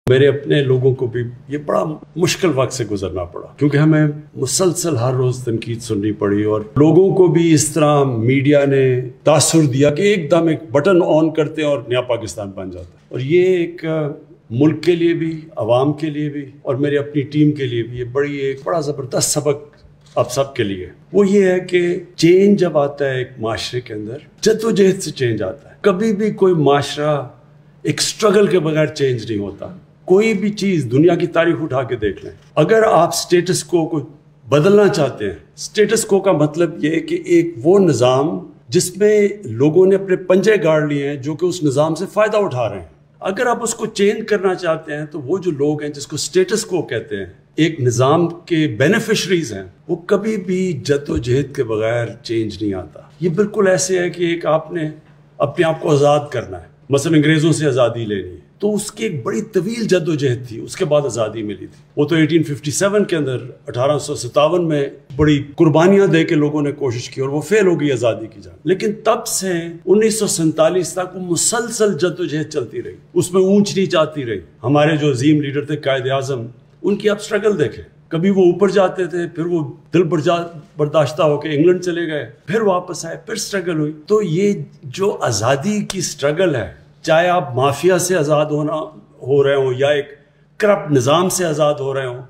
میرے اپنے لوگوں کو بھی یہ بڑا مشکل وقت سے گزرنا پڑا، کیونکہ ہمیں مسلسل ہر روز تنقید سننی پڑی، اور لوگوں کو بھی اس طرح میڈیا نے تاثر دیا کہ ایک دم ایک بٹن آن کرتے ہیں اور نیا پاکستان بن جاتا ہے۔ اور یہ ایک ملک کے لیے بھی، عوام کے لیے بھی، اور میری اپنی ٹیم کے لیے بھی یہ بڑا زبردست سبق اب سب کے لیے وہ یہ ہے کہ چینج جب آتا ہے ایک معاشرے کے اندر، جدوجہد سے چینج آتا ہے۔ کبھی بھی کوئی معاشرہ ایک سٹرگل کے بغیر چینج نہیں ہوتا۔ کوئی بھی چیز دنیا کی تاریخ اٹھا کے دیکھ لیں، اگر آپ سٹیٹس کو بدلنا چاہتے ہیں، سٹیٹس کو کا مطلب یہ ہے کہ ایک وہ نظام جس میں لوگوں نے اپنے پنجے گاڑ لیے ہیں جو کہ اس نظام سے فائدہ اٹھا رہے ہیں، اگر آپ اس کو چینج کرنا چاہتے ہیں تو وہ جو لوگ ہیں جس کو سٹیٹس کو کہتے ہیں، ایک نظام کے بینیفیشریز ہیں، وہ کبھی بھی جدوجہد کے بغیر چینج نہیں آتا۔ یہ بالکل ایسے ہے کہ ایک آپ نے اپنے آپ کو آزاد کرنا ہے، مثلا انگریزوں سے آزادی لینی ہے، تو اس کی ایک بڑی طویل جدوجہد تھی، اس کے بعد آزادی ملی تھی۔ وہ تو 1857 کے اندر 1857 میں بڑی قربانیاں دے کے لوگوں نے کوشش کی اور وہ فیل ہو گئی آزادی کی جانب، لیکن تب سے 1947 تک وہ مسلسل جدوجہد چلتی رہی، اس میں اونچ نیچ آتی رہی۔ ہمارے جو عظیم لیڈر تھے قائد اعظم، ان کی آپ سٹرگل دیکھیں، کبھی وہ اوپر جاتے تھے، پھر وہ دل برداشتہ ہو کے انگلینڈ چلے گئے، پھر واپس آئے، پھر سٹرگل ہوئی۔ تو یہ جو آزادی کی سٹرگل ہے، چاہے آپ مافیا سے آزاد ہو رہے ہوں یا ایک کرپٹ نظام سے آزاد ہو رہے ہوں،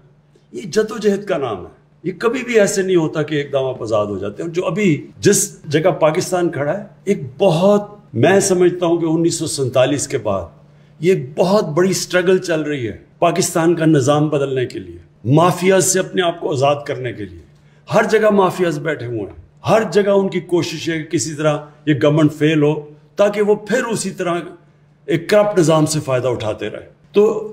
یہ جدوجہد کا نام ہے۔ یہ کبھی بھی ایسے نہیں ہوتا کہ ایک دم آپ آزاد ہو جاتے ہیں۔ جو ابھی جس جگہ پاکستان کھڑا ہے، ایک بہت، میں سمجھتا ہوں کہ 1947 کے بعد یہ بہت بڑی سٹرگل چل رہی ہے پاکستان کا نظام بدلنے کے لیے، مافیاز سے اپنے آپ کو آزاد کرنے کے لیے۔ ہر جگہ مافیاز بیٹھے ہوئے ہیں، ہر جگہ ان کی کوشش ہے کہ کسی طرح یہ گورنمنٹ فیل ہو تاکہ وہ پھر اسی طرح ایک کرپٹ نظام سے فائدہ اٹھاتے رہے۔ تو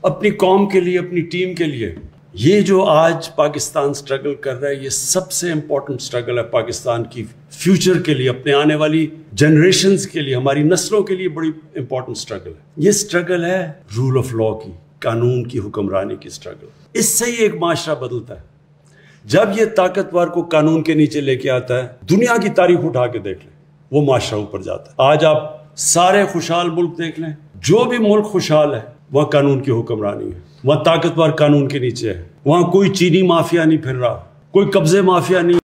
اپنی قوم کے لیے، اپنی ٹیم کے لیے، یہ جو آج پاکستان سٹرگل کر رہا ہے، یہ سب سے امپورٹنٹ سٹرگل ہے پاکستان کی فیوچر کے لیے، اپنے آنے والی جنریشنز کے لیے، ہماری نسلوں کے لیے بڑی امپورٹنٹ سٹرگل ہے۔ یہ سٹرگل ہے رول آف لا کی، قانون کی حکمرانی کی سٹرگل۔ اس سے ہی ایک معاشرہ بدلتا ہے۔ جب یہ طاقتور کو قانون کے نیچے لے کے آتا ہے، دنیا کی تاریخ اٹھا کے دیکھ لیں، وہ معاشرہ اوپر جاتا ہے۔ آج آپ سارے خوشحال ملک دیکھ لیں، جو بھی ملک خوشحال ہے وہاں قانون کی حکمرانی ہے، وہاں طاقتور قانون کے نیچے ہے، وہاں کوئی چینی مافیا نہیں پھر رہا، کوئی قبضے مافیا نہیں۔